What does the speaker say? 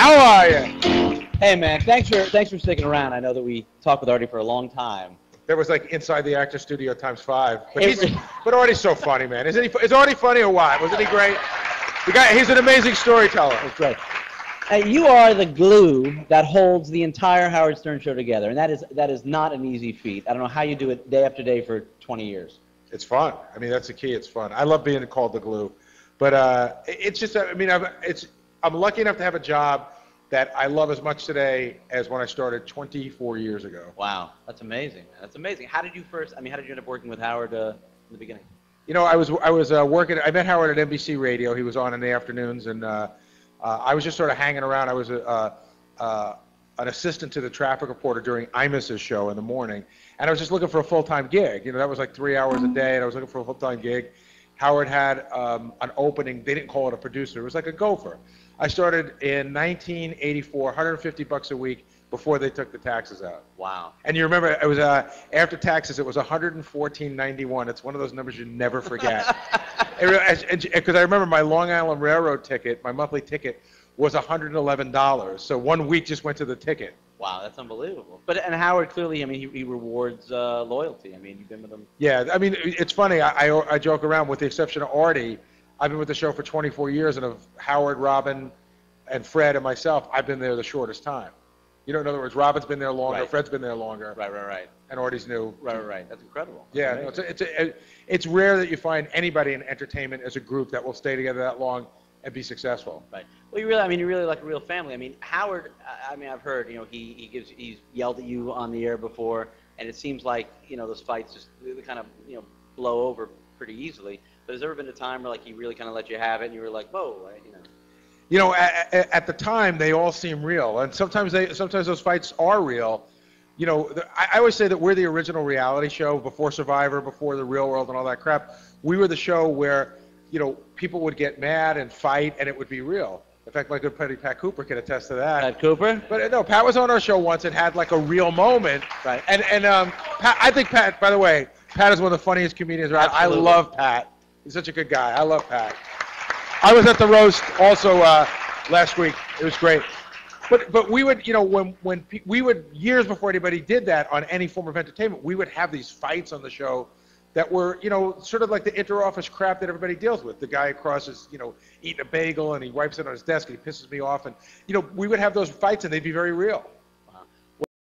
How are you? Hey man, thanks for sticking around. I know that we talked with Artie for a long time. That was like inside the actor studio times 5. But Artie's so funny, man. Is Artie funny or what? Wasn't he great? He's an amazing storyteller. That's right. You are the glue that holds the entire Howard Stern show together, and that is not an easy feat. I don't know how you do it day after day for 20 years. It's fun. I mean, that's the key. It's fun. I love being called the glue, but it's just. I mean, I'm lucky enough to have a job that I love as much today as when I started 24 years ago. Wow, that's amazing. That's amazing. How did you end up working with Howard in the beginning? You know, I was working. I met Howard at NBC Radio. He was on in the afternoons, and I was just sort of hanging around. I was an assistant to the traffic reporter during Imus's show in the morning, and I was just looking for a full-time gig. You know, that was like 3 hours a day, and I was looking for a full-time gig. Howard had an opening. They didn't call it a producer. It was like a gopher. I started in 1984, $150 a week before they took the taxes out. Wow. And you remember, it was after taxes, it was $114.91. It's one of those numbers you never forget. Because I remember my Long Island Railroad ticket, my monthly ticket, was $111. So 1 week just went to the ticket. Wow, that's unbelievable. And Howard clearly, I mean, he rewards loyalty. I mean, you've been with him. Yeah, I mean, it's funny. I joke around, with the exception of Artie. I've been with the show for 24 years, and of Howard, Robin, and Fred and myself, I've been there the shortest time. You know, in other words, Robin's been there longer, right. Fred's been there longer. Right. And Artie's new. Right. That's incredible. Yeah, no, it's rare that you find anybody in entertainment as a group that will stay together that long and be successful. Right. Well, you're really like a real family. I mean, Howard. I mean, I've heard. You know, he's yelled at you on the air before, and it seems like those fights just kind of blow over pretty easily. But has there ever been a time where like he really kind of let you have it, and you were like, whoa, You know, at the time they all seem real, and sometimes those fights are real. You know, I always say that we're the original reality show before Survivor, before The Real World, and all that crap. We were the show where people would get mad and fight, and it would be real. In fact, my good buddy Pat Cooper can attest to that. Pat Cooper? But no, Pat was on our show once and had like a real moment. Right. And Pat, I think Pat. By the way, Pat is one of the funniest comedians around. Absolutely. I love Pat. He's such a good guy. I love Pat. I was at the roast also last week. It was great. But we would, when we would, years before anybody did that on any form of entertainment, we would have these fights on the show that were, sort of like the inter-office crap that everybody deals with. The guy across is, eating a bagel and he wipes it on his desk and he pisses me off. And, we would have those fights and they'd be very real.